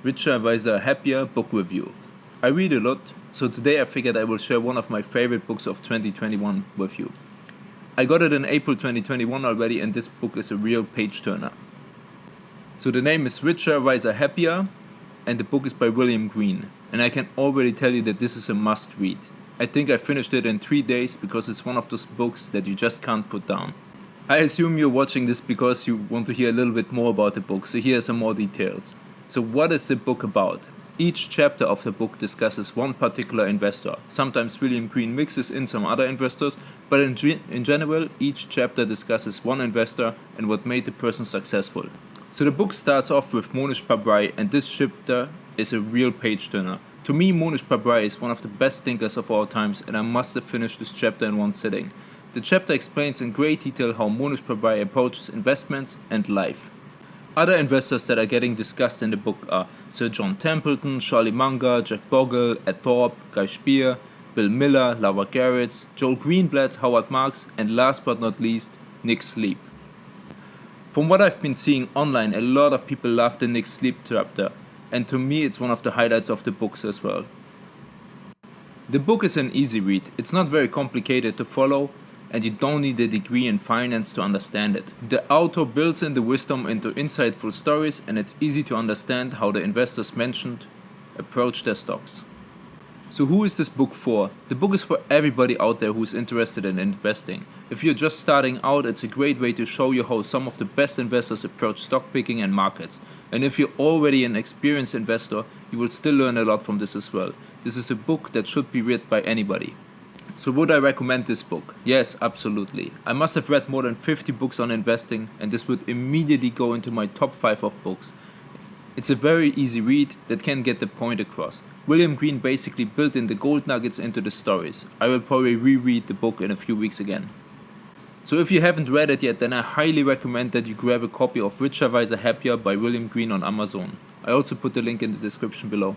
Richer, Wiser, Happier book review. I read a lot, so today I figured I will share one of my favorite books of 2021 with you. I got it in April 2021 already, and this book is a real page turner. So the name is Richer, Wiser, Happier, and the book is by William Green, and I can already tell you that this is a must read. I think I finished it in 3 days because it's one of those books that you just can't put down. I assume you're watching this because you want to hear a little bit more about the book, so here are some more details. So what is the book about? Each chapter of the book discusses one particular investor. Sometimes William Green mixes in some other investors, but in general, each chapter discusses one investor and what made the person successful. So the book starts off with Mohnish Pabrai, and this chapter is a real page turner. To me, Mohnish Pabrai is one of the best thinkers of all times, and I must have finished this chapter in one sitting. The chapter explains in great detail how Mohnish Pabrai approaches investments and life. Other investors that are getting discussed in the book are Sir John Templeton, Charlie Munger, Jack Bogle, Ed Thorpe, Guy Spier, Bill Miller, Laura Garrett, Joel Greenblatt, Howard Marks, and last but not least, Nick Sleep. From what I've been seeing online, a lot of people love the Nick Sleep chapter, and to me it's one of the highlights of the books as well. The book is an easy read. It's not very complicated to follow, and you don't need a degree in finance to understand it. The author builds in the wisdom into insightful stories, and it's easy to understand how the investors mentioned approach their stocks. So who is this book for? The book is for everybody out there who's interested in investing. If you're just starting out, it's a great way to show you how some of the best investors approach stock picking and markets. And if you're already an experienced investor, you will still learn a lot from this as well. This is a book that should be read by anybody. So would I recommend this book? Yes, absolutely. I must have read more than 50 books on investing, and this would immediately go into my top 5 of books. It's a very easy read that can get the point across. William Green basically built in the gold nuggets into the stories. I will probably reread the book in a few weeks again. So if you haven't read it yet, then I highly recommend that you grab a copy of Richer, Wiser, Happier by William Green on Amazon. I also put the link in the description below.